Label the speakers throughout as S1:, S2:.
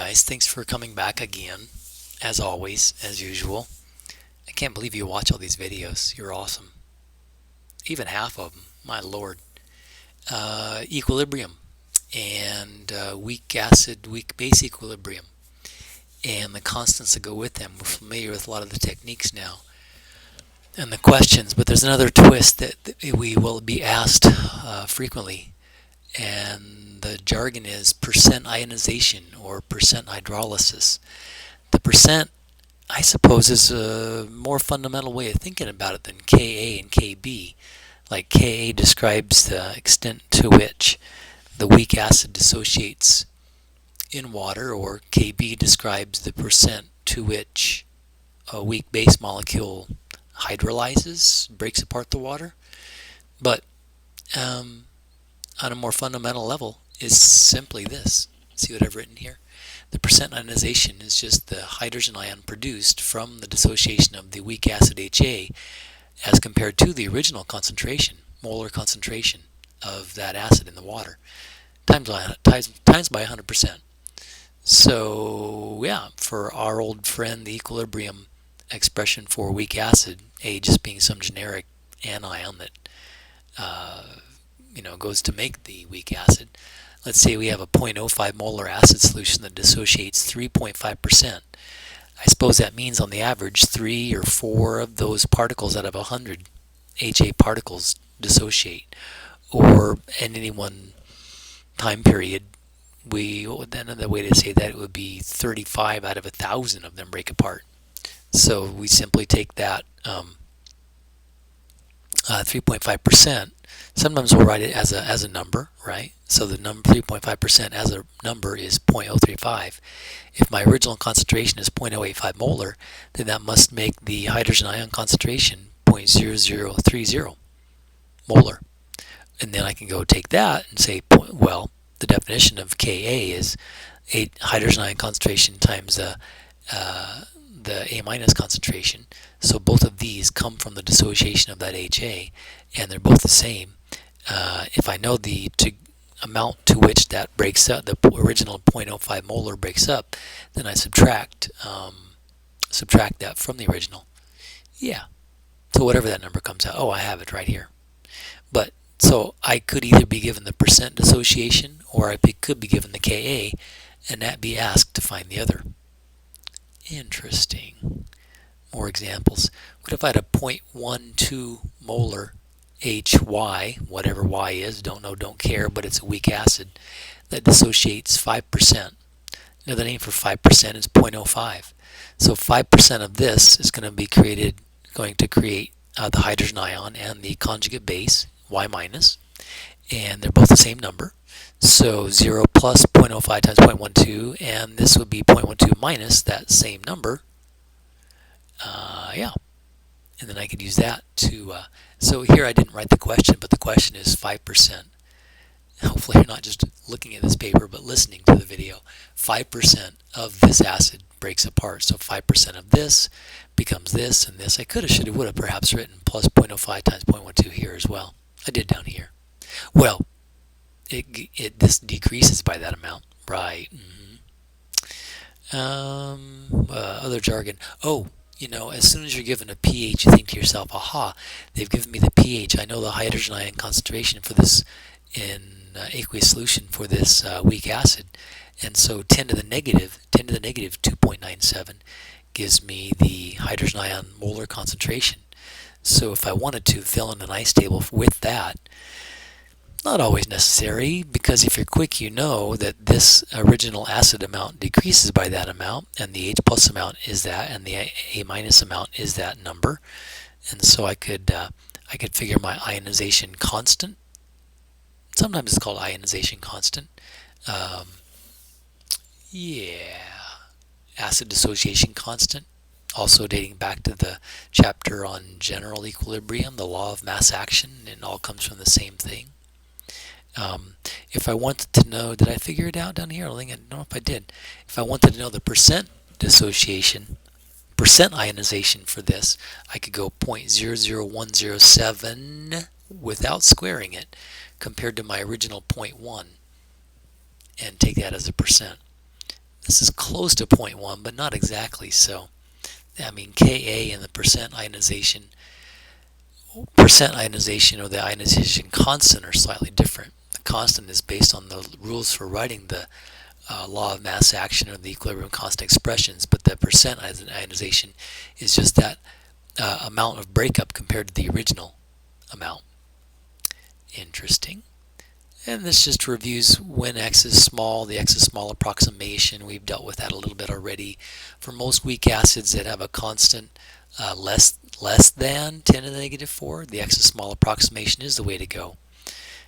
S1: guys, thanks for coming back again, as always, as usual. I can't believe you watch all these videos. You're awesome. Even half of them, my lord. Equilibrium and weak acid, weak base equilibrium and the constants that go with them. We're familiar with a lot of the techniques now and the questions, but there's another twist that we will be asked frequently, and the jargon is percent ionization or percent hydrolysis. The percent, I suppose, is a more fundamental way of thinking about it than Ka and Kb. Like Ka describes the extent to which the weak acid dissociates in water, or Kb describes the percent to which a weak base molecule hydrolyzes, breaks apart the water. But on a more fundamental level is simply this. See what I've written here? The percent ionization is just the hydrogen ion produced from the dissociation of the weak acid HA as compared to the original concentration, molar concentration of that acid in the water, times by 100%. So yeah, for our old friend, the equilibrium expression for weak acid, A just being some generic anion that goes to make the weak acid. Let's say we have a 0.05 molar acid solution that dissociates 3.5%. I suppose that means on the average 3 or 4 of those particles out of 100 HA particles dissociate, or in any one time period, another way to say that, it would be 35 out of 1,000 of them break apart. So we simply take that 3.5%. Sometimes we'll write it as a number, right? So the number 3.5% as a number is 0.035. If my original concentration is 0.085 molar, then that must make the hydrogen ion concentration 0.0030 molar. And then I can go take that and say, well, the definition of Ka is a hydrogen ion concentration times the A minus concentration. So both of these come from the dissociation of that HA, and they're both the same. If I know the amount to which that breaks up, the original 0.05 molar breaks up, then I subtract that from the original. Yeah. So whatever that number comes out. Oh, I have it right here. But so I could either be given the percent dissociation, or I could be given the Ka, and that be asked to find the other. Interesting. More examples. What if I had a 0.12 molar HY, whatever Y is, don't know, don't care, but it's a weak acid that dissociates 5%. Another name for 5% is 0.05. So 5% of this is going to create the hydrogen ion and the conjugate base, Y minus, and they're both the same number. So 0 plus 0.05 times 0.12, and this would be 0.12 minus that same number. Yeah. And then I could use that to, so here I didn't write the question, but the question is 5%. Hopefully you're not just looking at this paper, but listening to the video. 5% of this acid breaks apart. So 5% of this becomes this and this. I could have, should have, would have perhaps written plus 0.05 times 0.12 here as well. I did down here. Well, this decreases by that amount, right? Other jargon. Oh, as soon as you're given a pH, you think to yourself, aha, they've given me the pH. I know the hydrogen ion concentration for this in aqueous solution for this weak acid. And so 10 to the negative 2.97 gives me the hydrogen ion molar concentration. So if I wanted to fill in an ice table with that, not always necessary, because if you're quick, you know that this original acid amount decreases by that amount, and the H plus amount is that, and the A minus amount is that number. And so I could figure my ionization constant. Sometimes it's called ionization constant. Acid dissociation constant, also dating back to the chapter on general equilibrium, the law of mass action, and it all comes from the same thing. If I wanted to know, did I figure it out down here? I don't know if I did. If I wanted to know the percent dissociation, percent ionization for this, I could go 0.00107 without squaring it, compared to my original 0.1, and take that as a percent. This is close to 0.1, but not exactly so. I mean, Ka and the percent ionization or the ionization constant are slightly different. The constant is based on the rules for writing the law of mass action or the equilibrium constant expressions, but the percent ionization is just that amount of breakup compared to the original amount. Interesting. And this just reviews when x is small, the x is small approximation. We've dealt with that a little bit already. For most weak acids that have a constant less than 10 to the negative 4, the x is small approximation is the way to go.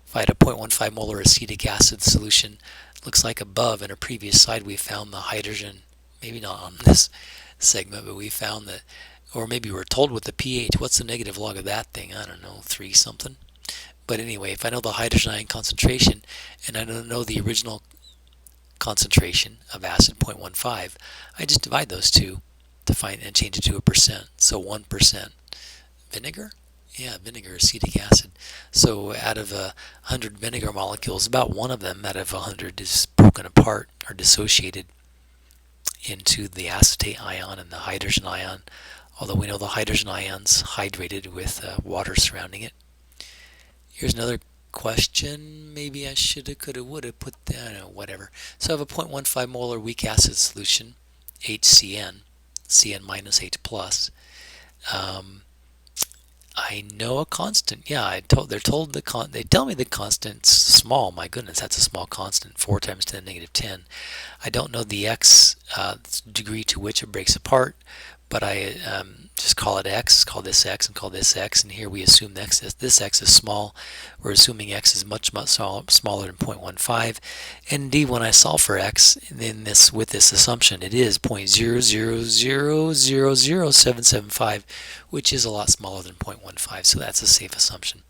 S1: If I had a 0.15 molar acetic acid solution, looks like above in a previous slide we found the hydrogen, maybe not on this segment, but we found that, or maybe we're told with the pH, what's the negative log of that thing? I don't know, 3 something. But anyway, if I know the hydrogen ion concentration and I don't know the original concentration of acid 0.15, I just divide those two to find and change it to a percent. So 1% vinegar? Yeah, vinegar, acetic acid. So out of 100 vinegar molecules, about one of them out of 100 is broken apart or dissociated into the acetate ion and the hydrogen ion, although we know the hydrogen ion's hydrated with water surrounding it. Here's another question. Maybe I shoulda, coulda, woulda put that, I don't know, whatever. So I have a 0.15 molar weak acid solution, HCN, Cn minus H plus. I know a constant. Yeah, they tell me the constant's small. My goodness, that's a small constant, 4 times 10 to the negative 10. I don't know the x degree to which it breaks apart, but I just call it x, call this x, and call this x, and here we assume this x is small. We're assuming x is much smaller than 0.15, and indeed when I solve for x with this assumption, it is 0.0000775, which is a lot smaller than 0.15, so that's a safe assumption.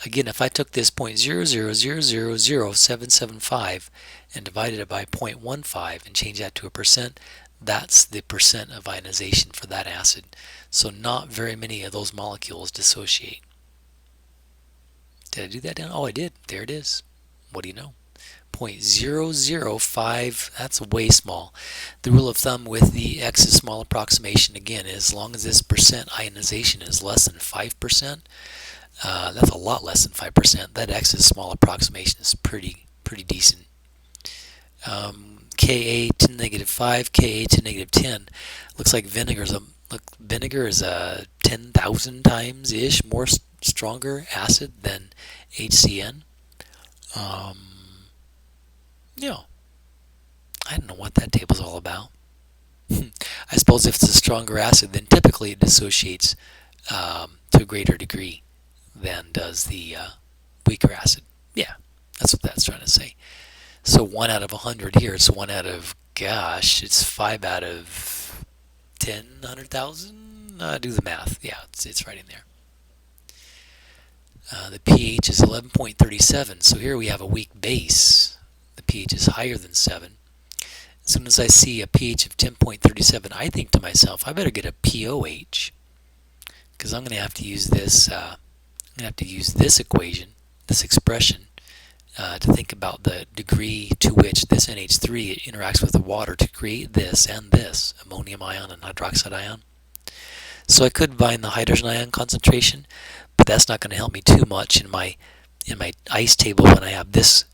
S1: Again, if I took this 0.0000775 and divided it by 0.15 and change that to a percent, that's the percent of ionization for that acid. So not very many of those molecules dissociate. Did I do that down? Oh, I did. There it is. What do you know? 0.005, that's way small. The rule of thumb with the x is small approximation, again, is as long as this percent ionization is less than 5%, that's a lot less than 5%, that x is small approximation is pretty decent. Ka to the negative 5, Ka to the negative 10. Looks like vinegar is a 10,000 times ish more stronger acid than HCN. Yeah, I don't know what that table's all about. I suppose if it's a stronger acid, then typically it dissociates to a greater degree than does the weaker acid. Yeah, that's what that's trying to say. So 1 out of 100 here, it's 1 out of, gosh, it's 5 out of 10, 100,000? Do the math. Yeah, it's right in there. The pH is 11.37, so here we have a weak base. The pH is higher than 7. As soon as I see a pH of 10.37, I think to myself, I better get a pOH, because I'm going to have to use this. I'm going to have to use this equation, this expression, to think about the degree to which this NH3 interacts with the water to create this and this, ammonium ion and hydroxide ion. So I could find the hydrogen ion concentration, but that's not going to help me too much in my ice table when I have this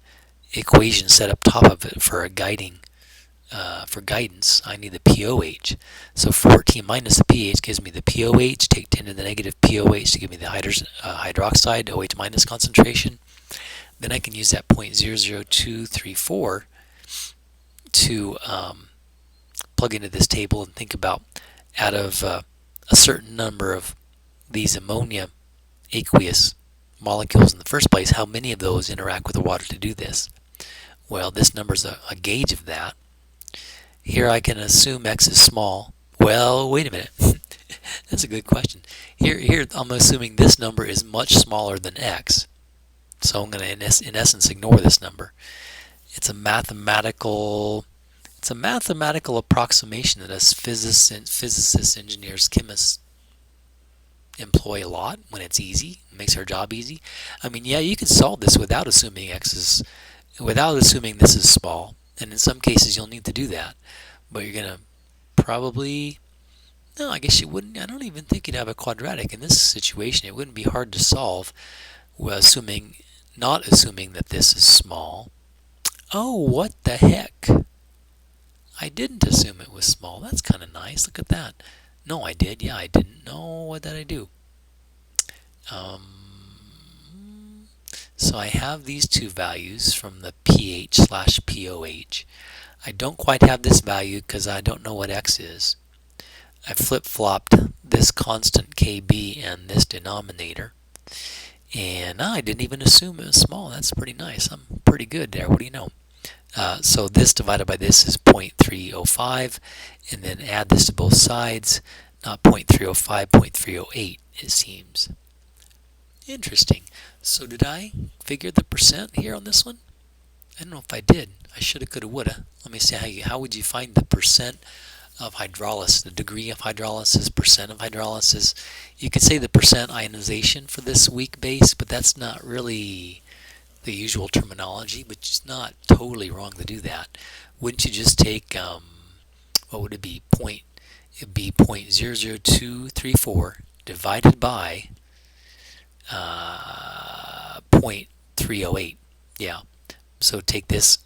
S1: equation set up top of it for a guidance. I need the pOH. So 14 minus the pH gives me the pOH. Take 10 to the negative pOH to give me the hydroxide OH minus concentration. Then I can use that 0.00234 to plug into this table and think about, out of a certain number of these ammonia aqueous molecules in the first place, how many of those interact with the water to do this? Well, this number is a gauge of that. Here I can assume x is small. Well, wait a minute. That's a good question. Here I'm assuming this number is much smaller than x. So I'm going to, in essence, ignore this number. It's a mathematical approximation that us physicists, engineers, chemists employ a lot when it's easy. It makes our job easy. I mean, yeah, you could solve this without assuming this is small And in some cases you'll need to do that, but you're going to probably, no, I guess you wouldn't. I don't even think you'd have a quadratic in this situation. It wouldn't be hard to solve, assuming, not assuming that this is small. Oh, what the heck? I didn't assume it was small. That's kind of nice. Look at that. No, I did. Yeah, I didn't. No, what did I do? So I have these two values from the pH/pOH. I don't quite have this value because I don't know what x is. I flip-flopped this constant Kb and this denominator. And I didn't even assume it was small. That's pretty nice. I'm pretty good there. What do you know? So this divided by this is 0.305, and then add this to both sides, not 0.305, 0.308 it seems. Interesting. So did I figure the percent here on this one? I don't know if I did. I shoulda, coulda, woulda. Let me see how would you find the percent of hydrolysis, the degree of hydrolysis, percent of hydrolysis. You could say the percent ionization for this weak base, but that's not really the usual terminology, but it's not totally wrong to do that. Wouldn't you just take, what would it be? It'd be 0.00234 divided by 0.308. Yeah. So take this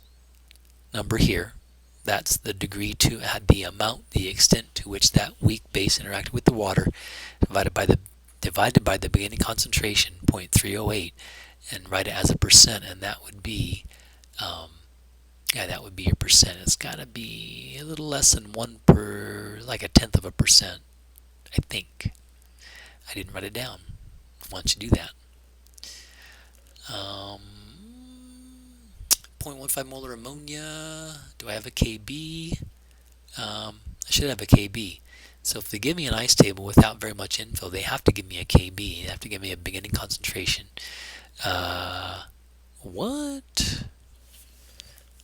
S1: number here. That's the degree to add the amount, the extent to which that weak base interacted with the water, divided by the beginning concentration, 0.308, and write it as a percent, and that would be, that would be your percent. It's got to be a little less than like 1/10 of a percent, I think. I didn't write it down. Why don't you do that? 0.15 molar ammonia. Do I have a Kb? I should have a Kb. So if they give me an ice table without very much info, they have to give me a Kb. They have to give me a beginning concentration. What?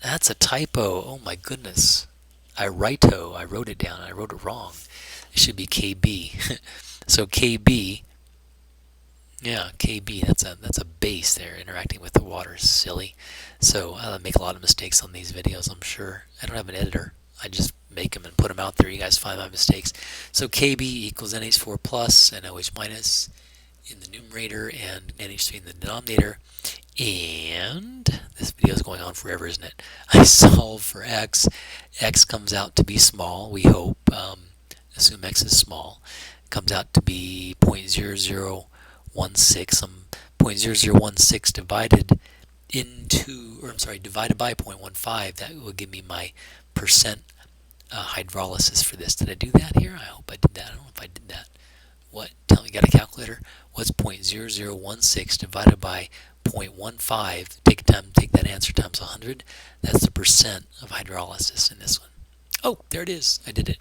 S1: That's a typo. Oh my goodness. I wrote it down. I wrote it wrong. It should be Kb. So Kb, yeah, Kb, that's a base there interacting with the water. Silly. So I make a lot of mistakes on these videos, I'm sure. I don't have an editor. I just make them and put them out there. You guys find my mistakes. So Kb equals NH4 plus and OH minus in the numerator and NH3 in the denominator. And this video is going on forever, isn't it? I solve for x. X comes out to be small, we hope. Assume x is small. It comes out to be 0.0016. 0.0016 divided by 0.15. That will give me my percent hydrolysis for this. Did I do that here? I hope I did that. I don't know if I did that. What? Tell me, got a calculator? What's 0.0016 divided by 0.15? Take that answer times 100. That's the percent of hydrolysis in this one. Oh, there it is. I did it.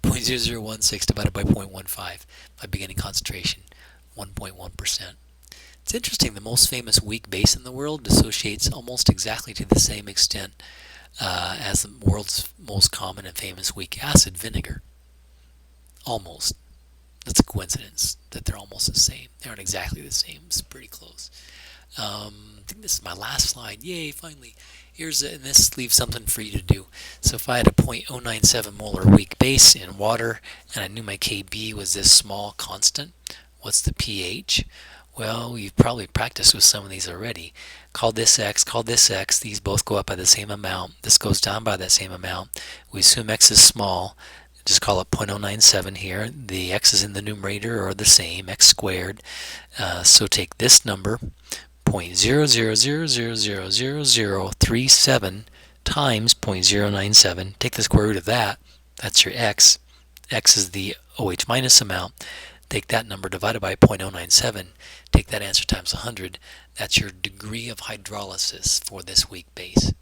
S1: 0.0016 divided by 0.15. My beginning concentration, 1.1%. It's interesting. The most famous weak base in the world dissociates almost exactly to the same extent as the world's most common and famous weak acid, vinegar. Almost. That's a coincidence that they're almost the same. They aren't exactly the same. It's pretty close. I think this is my last slide. Yay, finally. And this leaves something for you to do. So if I had a 0.097 molar weak base in water, and I knew my Kb was this small constant, what's the pH? Well, you've probably practiced with some of these already. Call this x, call this x. These both go up by the same amount. This goes down by that same amount. We assume x is small. Just call it 0.097 here. The x's in the numerator are the same, x squared. So take this number, 0.00000037 times 0.097. Take the square root of that. That's your x. X is the OH minus amount. Take that number divided by 0.097. Take that answer times 100. That's your degree of hydrolysis for this weak base.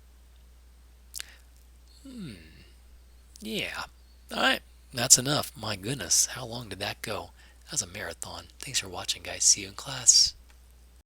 S1: Yeah. Alright, that's enough. My goodness, how long did that go? That was a marathon. Thanks for watching, guys. See you in class.